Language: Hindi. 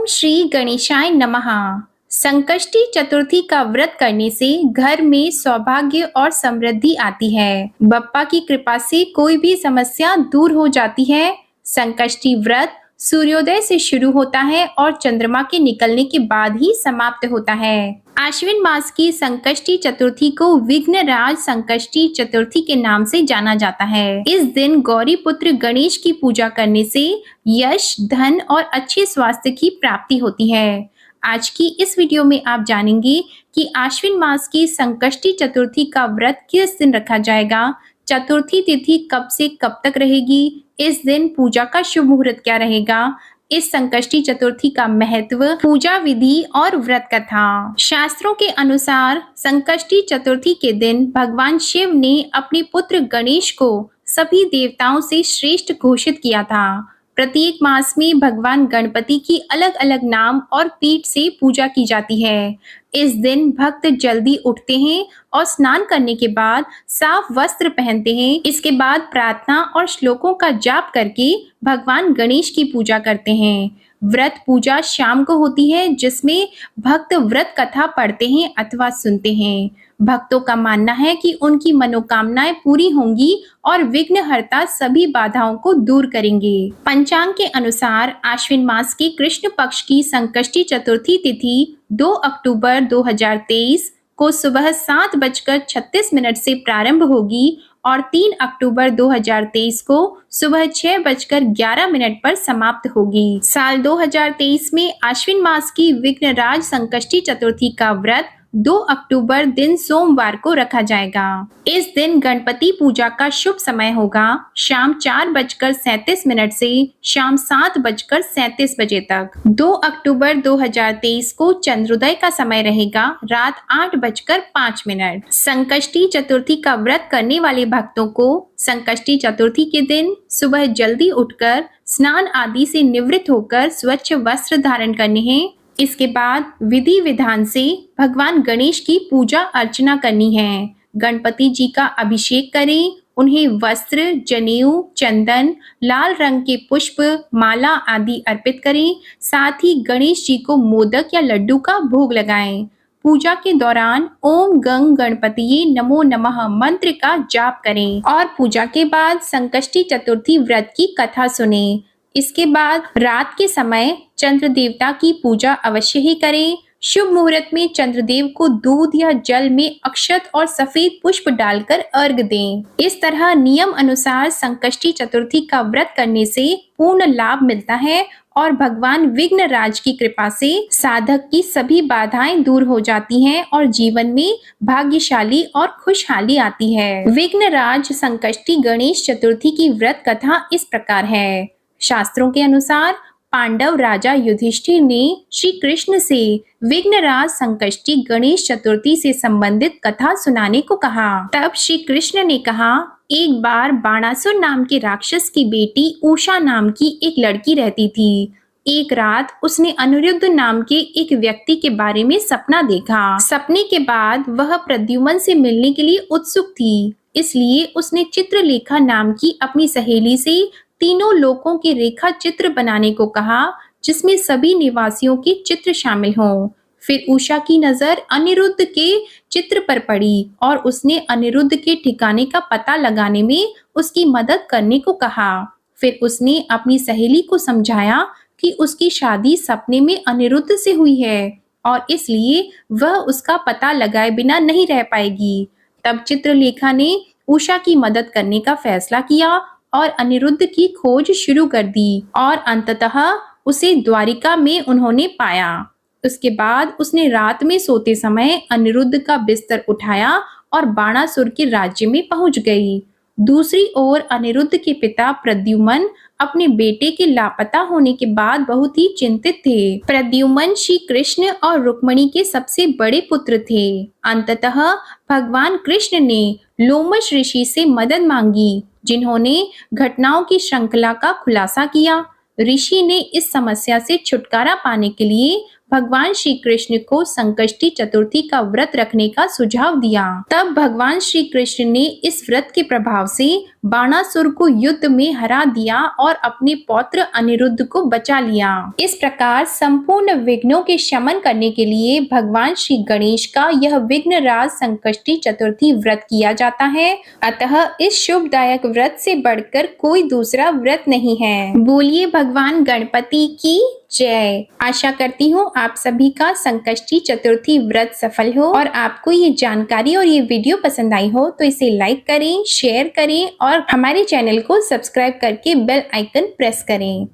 ओम श्री गणेशाय नमः। संकष्टी चतुर्थी का व्रत करने से घर में सौभाग्य और समृद्धि आती है। बप्पा की कृपा से कोई भी समस्या दूर हो जाती है। संकष्टी व्रत सूर्योदय से शुरू होता है और चंद्रमा के निकलने के बाद ही समाप्त होता है। आश्विन मास की संकष्टी चतुर्थी को विघ्नराज संकष्टी चतुर्थी के नाम से जाना जाता है। इस दिन गौरी पुत्र गणेश की पूजा करने से यश, धन और अच्छे स्वास्थ्य की प्राप्ति होती है। आज की इस वीडियो में आप जानेंगे कि आश्विन मास की संकष्टी चतुर्थी का व्रत किस दिन रखा जाएगा, चतुर्थी तिथि कब से कब तक रहेगी, इस दिन पूजा का शुभ मुहूर्त क्या रहेगा, इस संकष्टी चतुर्थी का महत्व, पूजा विधि और व्रत कथा। शास्त्रों के अनुसार संकष्टी चतुर्थी के दिन भगवान शिव ने अपने पुत्र गणेश को सभी देवताओं से श्रेष्ठ घोषित किया था। प्रत्येक मास में भगवान गणपति की अलग अलग नाम और पीठ से पूजा की जाती है। इस दिन भक्त जल्दी उठते हैं और स्नान करने के बाद साफ वस्त्र पहनते हैं। इसके बाद प्रार्थना और श्लोकों का जाप करके भगवान गणेश की पूजा करते हैं। व्रत पूजा शाम को होती है, जिसमें भक्त व्रत कथा पढ़ते हैं अथवा सुनते हैं। भक्तों का मानना है कि उनकी मनोकामनाएं पूरी होंगी और विघ्नहर्ता सभी बाधाओं को दूर करेंगे। पंचांग के अनुसार आश्विन मास की कृष्ण पक्ष की संकष्टी चतुर्थी तिथि 2 अक्टूबर 2023 को सुबह 7:36 से प्रारंभ होगी और 3 अक्टूबर 2023 को सुबह 6:11 पर समाप्त होगी। साल 2023 में आश्विन मास की विघ्नराज संकष्टी चतुर्थी का व्रत 2 अक्टूबर दिन सोमवार को रखा जाएगा। इस दिन गणपति पूजा का शुभ समय होगा शाम 4:37 से शाम 7:37 बजे तक। 2 अक्टूबर 2023 को चंद्रोदय का समय रहेगा रात 8:05। संकष्टी चतुर्थी का व्रत करने वाले भक्तों को संकष्टी चतुर्थी के दिन सुबह जल्दी उठकर स्नान आदि से निवृत्त होकर स्वच्छ वस्त्र धारण करने हैं। इसके बाद विधि विधान से भगवान गणेश की पूजा अर्चना करनी है। गणपति जी का अभिषेक करें, उन्हें वस्त्र, जनेऊ, चंदन, लाल रंग के पुष्प, माला आदि अर्पित करें। साथ ही गणेश जी को मोदक या लड्डू का भोग लगाएं। पूजा के दौरान ओम गंग गणपतिये नमो नमः मंत्र का जाप करें और पूजा के बाद संकष्टी चतुर्थी व्रत की कथा सुनें। इसके बाद रात के समय चंद्र देवता की पूजा अवश्य ही करें। शुभ मुहूर्त में चंद्रदेव को दूध या जल में अक्षत और सफेद पुष्प डालकर अर्घ दें। इस तरह नियम अनुसार संकष्टी चतुर्थी का व्रत करने से पूर्ण लाभ मिलता है और भगवान विघ्नराज की कृपा से साधक की सभी बाधाएं दूर हो जाती हैं और जीवन में भाग्यशाली और खुशहाली आती है। विघ्नराज संकष्टी गणेश चतुर्थी की व्रत कथा इस प्रकार है। शास्त्रों के अनुसार पांडव राजा युधिष्ठिर ने श्री कृष्ण से विघ्नराज संकष्टी गणेश चतुर्थी से संबंधित कथा सुनाने को कहा। तब श्री कृष्ण ने कहा, एक बार बाणासुर नाम के राक्षस की बेटी उषा नाम की एक लड़की रहती थी। एक रात उसने अनिरुद्ध नाम के एक व्यक्ति के बारे में सपना देखा। सपने के बाद वह प्रद्युम्न से मिलने के लिए उत्सुक थी, इसलिए उसने चित्रलेखा नाम की अपनी सहेली से तीनों लोकों के रेखा चित्र बनाने को कहा, जिसमें सभी निवासियों के चित्र शामिल हों। फिर उषा की नजर अनिरुद्ध के चित्र पर पड़ी और उसने अनिरुद्ध के ठिकाने का पता लगाने में उसकी मदद करने को कहा। फिर उसने अपनी सहेली को समझाया कि उसकी शादी सपने में अनिरुद्ध से हुई है और इसलिए वह उसका पता लगाए बिना नहीं रह पाएगी। तब चित्रलेखा ने उषा की मदद करने का फैसला किया और अनिरुद्ध की खोज शुरू कर दी और अंततः उसे द्वारिका में उन्होंने पाया। उसके बाद उसने रात में सोते समय अनिरुद्ध का बिस्तर उठाया और बाणासुर के राज्य में पहुंच गई। दूसरी ओर अनिरुद्ध के पिता प्रद्युम्न अपने बेटे के लापता होने के बाद बहुत ही चिंतित थे। प्रद्युम्न श्री कृष्ण और रुक्मिणी के सबसे बड़े पुत्र थे। अंततः भगवान कृष्ण ने लोमश ऋषि से मदद मांगी, जिन्होंने घटनाओं की श्रृंखला का खुलासा किया। ऋषि ने इस समस्या से छुटकारा पाने के लिए भगवान श्री कृष्ण को संकष्टी चतुर्थी का व्रत रखने का सुझाव दिया। तब भगवान श्री कृष्ण ने इस व्रत के प्रभाव से बाणासुर को युद्ध में हरा दिया और अपने पौत्र अनिरुद्ध को बचा लिया। इस प्रकार संपूर्ण विघ्नों के शमन करने के लिए भगवान श्री गणेश का यह विघ्नराज संकष्टी चतुर्थी व्रत किया जाता है। अतः इस शुभदायक व्रत से बढ़कर कोई दूसरा व्रत नहीं है। बोलिए भगवान गणपति की जय। आशा करती हूँ आप सभी का संकष्टी चतुर्थी व्रत सफल हो और आपको ये जानकारी और ये वीडियो पसंद आई हो तो इसे लाइक करें, शेयर करें और हमारे चैनल को सब्सक्राइब करके बेल आइकन प्रेस करें।